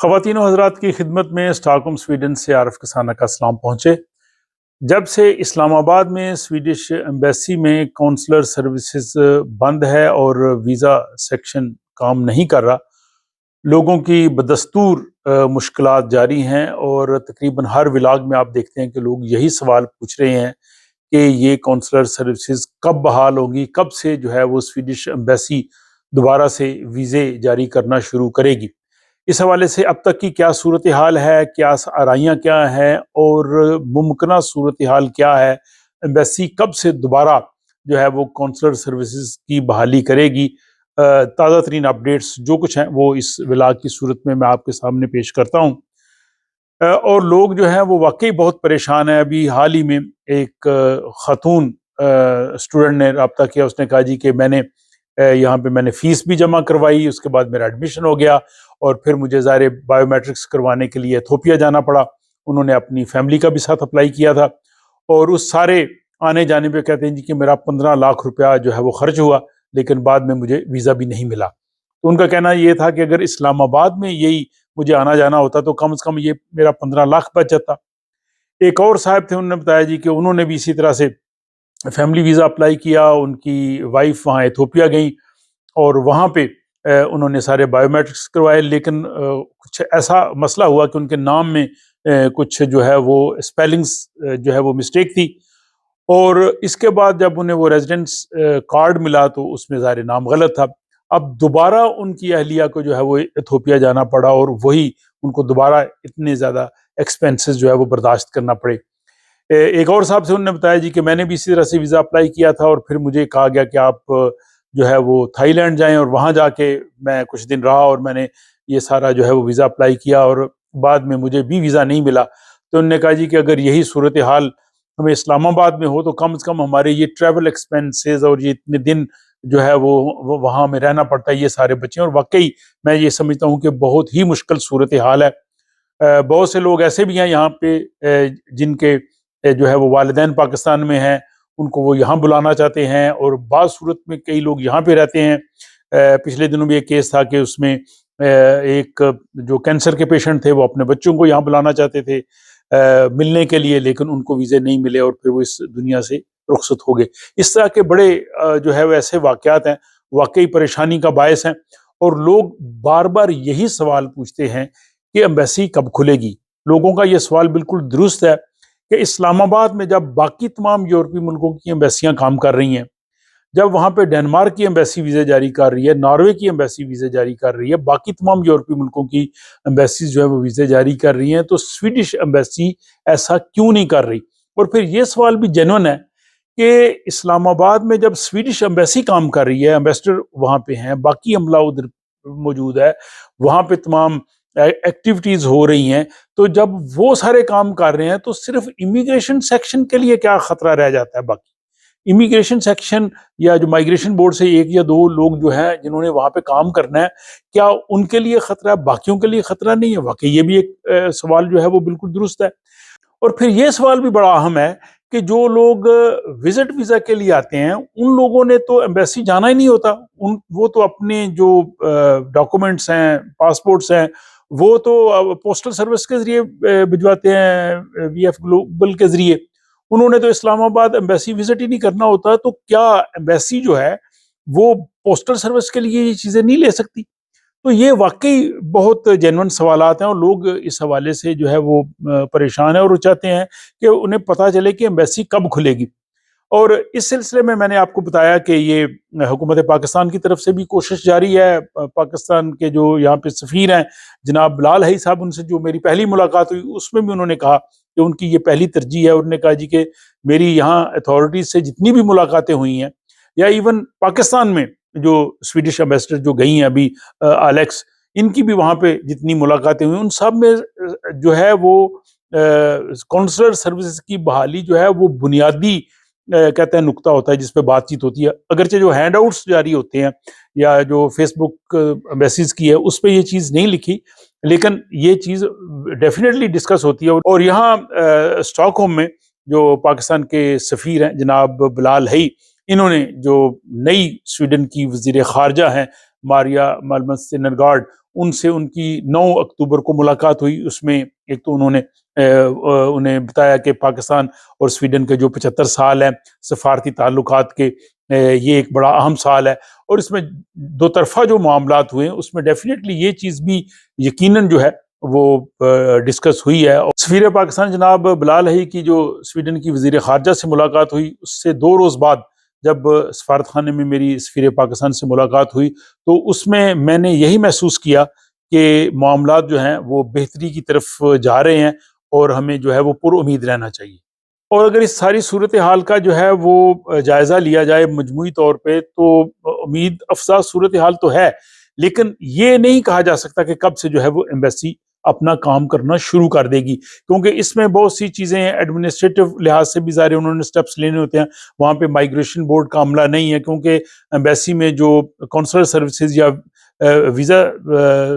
خواتین و حضرات کی خدمت میں اسٹاک ہوم سویڈن سے عارف کسانہ کا سلام پہنچے۔ جب سے اسلام آباد میں سویڈش ایمبیسی میں کونسلر سروسز بند ہے اور ویزا سیکشن کام نہیں کر رہا، لوگوں کی بدستور مشکلات جاری ہیں، اور تقریباً ہر ولاگ میں آپ دیکھتے ہیں کہ لوگ یہی سوال پوچھ رہے ہیں کہ یہ کونسلر سروسز کب بحال ہوگی، کب سے جو ہے وہ سویڈش ایمبیسی دوبارہ سے ویزے جاری کرنا شروع کرے گی۔ اس حوالے سے اب تک کی کیا صورتحال ہے، کیا آرائیاں کیا ہیں، اور ممکنہ صورتحال کیا ہے، ایمبیسی کب سے دوبارہ جو ہے وہ کونسلر سروسز کی بحالی کرے گی، تازہ ترین اپڈیٹس جو کچھ ہیں وہ اس ولاگ کی صورت میں آپ کے سامنے پیش کرتا ہوں۔ اور لوگ جو ہیں وہ واقعی بہت پریشان ہیں۔ ابھی حال ہی میں ایک خاتون اسٹوڈنٹ نے رابطہ کیا، اس نے کہا جی کہ میں نے یہاں پہ میں نے فیس بھی جمع کروائی، اس کے بعد میرا ایڈمیشن ہو گیا، اور پھر مجھے ظاہر بایو میٹرکس کروانے کے لیے ایتھوپیا جانا پڑا۔ انہوں نے اپنی فیملی کا بھی ساتھ اپلائی کیا تھا، اور اس سارے آنے جانے پہ کہتے ہیں جی کہ میرا 15 لاکھ روپیہ جو ہے وہ خرچ ہوا، لیکن بعد میں مجھے ویزا بھی نہیں ملا۔ تو ان کا کہنا یہ تھا کہ اگر اسلام آباد میں یہی مجھے آنا جانا ہوتا تو کم از کم یہ میرا 15 لاکھ بچ جاتا۔ ایک اور صاحب تھے، انہوں نے بتایا جی کہ انہوں نے بھی اسی طرح سے فیملی ویزا اپلائی کیا، ان کی وائف وہاں ایتھوپیا گئیں، اور وہاں پہ انہوں نے سارے بایو میٹرکس کروائے، لیکن کچھ ایسا مسئلہ ہوا کہ ان کے نام میں کچھ جو ہے وہ اسپیلنگز جو ہے وہ مسٹیک تھی، اور اس کے بعد جب انہیں وہ ریزیڈنس کارڈ ملا تو اس میں ظاہر نام غلط تھا۔ اب دوبارہ ان کی اہلیہ کو جو ہے وہ ایتھوپیا جانا پڑا، اور وہی ان کو دوبارہ اتنے زیادہ ایکسپینسز جو ہے وہ برداشت کرنا پڑے۔ ایک اور صاحب سے انہوں نے بتایا جی کہ میں نے بھی اسی طرح سے ویزا اپلائی کیا تھا، اور پھر مجھے کہا گیا کہ آپ جو ہے وہ تھائی لینڈ جائیں، اور وہاں جا کے میں کچھ دن رہا، اور میں نے یہ سارا جو ہے وہ ویزا اپلائی کیا، اور بعد میں مجھے بھی ویزا نہیں ملا۔ تو انہوں نے کہا جی کہ اگر یہی صورتحال ہمیں اسلام آباد میں ہو تو کم از کم ہمارے یہ ٹریول ایکسپینسز اور یہ اتنے دن جو ہے وہ وہاں میں رہنا پڑتا ہے یہ سارے بچیں، اور واقعی میں یہ سمجھتا ہوں کہ بہت ہی مشکل صورتحال ہے۔ بہت سے لوگ ایسے بھی ہیں یہاں پہ جن کے جو ہے وہ والدین پاکستان میں ہیں، ان کو وہ یہاں بلانا چاہتے ہیں، اور بعض صورت میں کئی لوگ یہاں پہ رہتے ہیں۔ پچھلے دنوں بھی ایک کیس تھا کہ اس میں ایک جو کینسر کے پیشنٹ تھے وہ اپنے بچوں کو یہاں بلانا چاہتے تھے ملنے کے لیے، لیکن ان کو ویزے نہیں ملے، اور پھر وہ اس دنیا سے رخصت ہو گئے۔ اس طرح کے بڑے جو ہے وہ ایسے واقعات ہیں، واقعی پریشانی کا باعث ہیں، اور لوگ بار بار یہی سوال پوچھتے ہیں کہ ایمبیسی کب کھلے گی۔ لوگوں کا یہ سوال بالکل درست ہے کہ اسلام آباد میں جب باقی تمام یورپی ملکوں کی ایمبیسیاں کام کر رہی ہیں، جب وہاں پہ ڈنمارک کی ایمبیسی ویزے جاری کر رہی ہے، ناروے کی ایمبیسی ویزے جاری کر رہی ہے، باقی تمام یورپی ملکوں کی ایمبیسیز جو ہے وہ ویزے جاری کر رہی ہیں، تو سویڈش ایمبیسی ایسا کیوں نہیں کر رہی؟ اور پھر یہ سوال بھی جینون ہے کہ اسلام آباد میں جب سویڈش ایمبیسی کام کر رہی ہے، ایمبیسڈر وہاں پہ ہیں، باقی عملہ ادھر موجود ہے، وہاں پہ تمام ایکٹیویٹیز ہو رہی ہیں، تو جب وہ سارے کام کر رہے ہیں تو صرف امیگریشن سیکشن کے لیے کیا خطرہ رہ جاتا ہے؟ باقی امیگریشن سیکشن یا جو مائگریشن بورڈ سے ایک یا دو لوگ جو ہیں جنہوں نے وہاں پہ کام کرنا ہے، کیا ان کے لیے خطرہ ہے؟ باقیوں کے لیے خطرہ نہیں ہے؟ واقعی یہ بھی ایک سوال جو ہے وہ بالکل درست ہے۔ اور پھر یہ سوال بھی بڑا اہم ہے کہ جو لوگ وزٹ ویزا کے لیے آتے ہیں ان لوگوں نے تو ایمبیسی جانا ہی نہیں ہوتا، وہ تو اپنے جو ڈاکومنٹس ہیں، پاسپورٹس ہیں، وہ تو پوسٹل سروس کے ذریعے بھجواتے ہیں، وی ایف گلوبل کے ذریعے۔ انہوں نے تو اسلام آباد ایمبیسی وزٹ ہی نہیں کرنا ہوتا، تو کیا ایمبیسی جو ہے وہ پوسٹل سروس کے لیے یہ چیزیں نہیں لے سکتی؟ تو یہ واقعی بہت جینون سوالات ہیں، اور لوگ اس حوالے سے جو ہے وہ پریشان ہیں، اور وہ چاہتے ہیں کہ انہیں پتہ چلے کہ ایمبیسی کب کھلے گی۔ اور اس سلسلے میں نے آپ کو بتایا کہ یہ حکومت پاکستان کی طرف سے بھی کوشش جاری ہے۔ پاکستان کے جو یہاں پہ سفیر ہیں جناب بلال حی صاحب، ان سے جو میری پہلی ملاقات ہوئی اس میں بھی انہوں نے کہا کہ ان کی یہ پہلی ترجیح ہے۔ انہوں نے کہا جی کہ میری یہاں اتھارٹیز سے جتنی بھی ملاقاتیں ہوئی ہیں، یا ایون پاکستان میں جو سویڈش ایمبیسڈر جو گئی ہیں ابھی الیکس، ان کی بھی وہاں پہ جتنی ملاقاتیں ہوئی ان سب میں جو ہے وہ کونسلر سروسز کی بحالی جو ہے وہ بنیادی کہتے ہیں نقطہ ہوتا ہے جس پہ بات چیت ہوتی ہے۔ اگرچہ جو ہینڈ آؤٹس جاری ہوتے ہیں یا جو فیس بک میسیج کی ہے اس پہ یہ چیز نہیں لکھی، لیکن یہ چیز ڈیفینیٹلی ڈسکس ہوتی ہے۔ اور یہاں اسٹاک ہوم میں جو پاکستان کے سفیر ہیں جناب بلال حی، انہوں نے جو نئی سویڈن کی وزیر خارجہ ہیں ماریا مالمس سینرگارڈ، ان سے ان کی 9 اکتوبر کو ملاقات ہوئی. اس میں ایک تو انہوں نے انہیں بتایا کہ پاکستان اور سویڈن کے جو 75 سال ہیں سفارتی تعلقات کے، یہ ایک بڑا اہم سال ہے، اور اس میں دو طرفہ جو معاملات ہوئے ہیں اس میں ڈیفینیٹلی یہ چیز بھی یقیناً جو ہے وہ ڈسکس ہوئی ہے. اور سفیر پاکستان جناب بلال حی کی جو سویڈن کی وزیر خارجہ سے ملاقات ہوئی، اس سے 2 روز بعد جب سفارت خانے میں میری سفیر پاکستان سے ملاقات ہوئی تو اس میں نے یہی محسوس کیا کہ معاملات جو ہیں وہ بہتری کی طرف جا رہے ہیں اور ہمیں جو ہے وہ پر امید رہنا چاہیے. اور اگر اس ساری صورتحال کا جو ہے وہ جائزہ لیا جائے مجموعی طور پہ تو امید افزا صورتحال تو ہے، لیکن یہ نہیں کہا جا سکتا کہ کب سے جو ہے وہ ایمبیسی اپنا کام کرنا شروع کر دے گی، کیونکہ اس میں بہت سی چیزیں ایڈمنسٹریٹو لحاظ سے بھی ظاہر انہوں نے سٹیپس لینے ہوتے ہیں. وہاں پہ مائگریشن بورڈ کا عملہ نہیں ہے، کیونکہ ایمبیسی میں جو کونسلر سروسز یا ویزا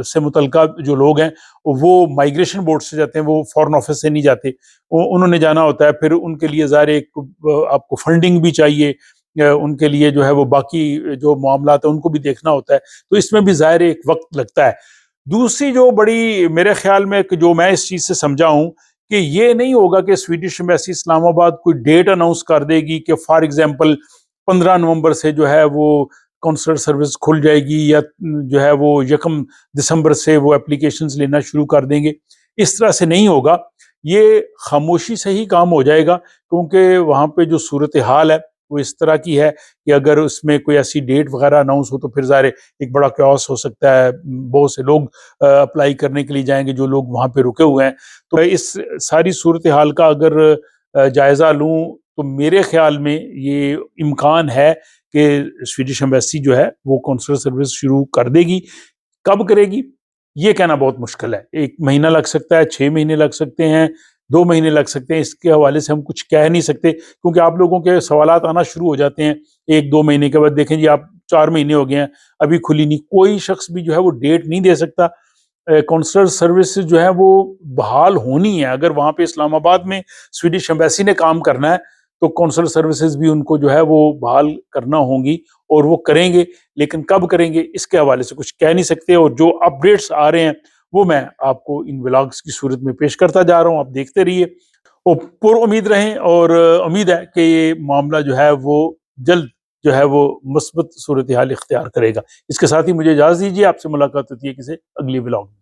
سے متعلقہ جو لوگ ہیں وہ مائگریشن بورڈ سے جاتے ہیں، وہ فارن آفس سے نہیں جاتے. انہوں نے جانا ہوتا ہے، پھر ان کے لیے ظاہر ایک آپ کو فنڈنگ بھی چاہیے، ان کے لیے جو ہے وہ باقی جو معاملات ہیں ان کو بھی دیکھنا ہوتا ہے، تو اس میں بھی ظاہر ایک وقت لگتا ہے. دوسری جو بڑی میرے خیال میں جو میں اس چیز سے سمجھا ہوں کہ یہ نہیں ہوگا کہ سویڈش ایمبیسی اسلام آباد کوئی ڈیٹ اناؤنس کر دے گی کہ فار ایگزامپل 15 نومبر سے جو ہے وہ کونسلر سروس کھل جائے گی، یا جو ہے وہ 1 دسمبر سے وہ اپلیکیشنز لینا شروع کر دیں گے. اس طرح سے نہیں ہوگا، یہ خاموشی سے ہی کام ہو جائے گا، کیونکہ وہاں پہ جو صورتحال ہے وہ اس طرح کی ہے کہ اگر اس میں کوئی ایسی ڈیٹ وغیرہ اناؤنس ہو تو پھر ظاہر ایک بڑا کیوس ہو سکتا ہے، بہت سے لوگ اپلائی کرنے کے لیے جائیں گے جو لوگ وہاں پہ رکے ہوئے ہیں. تو اس ساری صورتحال کا اگر جائزہ لوں تو میرے خیال میں یہ امکان ہے کہ سویڈش ایمبیسی جو ہے وہ کونسلر سروس شروع کر دے گی. کب کرے گی یہ کہنا بہت مشکل ہے، 1 مہینہ لگ سکتا ہے، 6 مہینے لگ سکتے ہیں، 2 مہینے لگ سکتے ہیں. اس کے حوالے سے ہم کچھ کہہ نہیں سکتے، کیونکہ آپ لوگوں کے سوالات آنا شروع ہو جاتے ہیں 1-2 مہینے کے بعد. دیکھیں جی آپ 4 مہینے ہو گئے ہیں ابھی کھلی نہیں. کوئی شخص بھی جو ہے وہ ڈیٹ نہیں دے سکتا. کونسلر سروسز جو ہے وہ بحال ہونی ہے. اگر وہاں پہ اسلام آباد میں سویڈش ایمبیسی نے کام کرنا ہے تو کونسلر سروسز بھی ان کو جو ہے وہ بحال کرنا ہوں گی، اور وہ کریں گے، لیکن کب کریں گے اس کے حوالے سے کچھ کہہ نہیں سکتے. اور جو اپڈیٹس آ رہے ہیں وہ میں آپ کو ان ولاگز کی صورت میں پیش کرتا جا رہا ہوں. آپ دیکھتے رہیے اور پر امید رہیں، اور امید ہے کہ یہ معاملہ جو ہے وہ جلد جو ہے وہ مثبت صورتحال اختیار کرے گا. اس کے ساتھ ہی مجھے اجازت دیجیے، آپ سے ملاقات ہوتی ہے کسی اگلی ولاگ میں.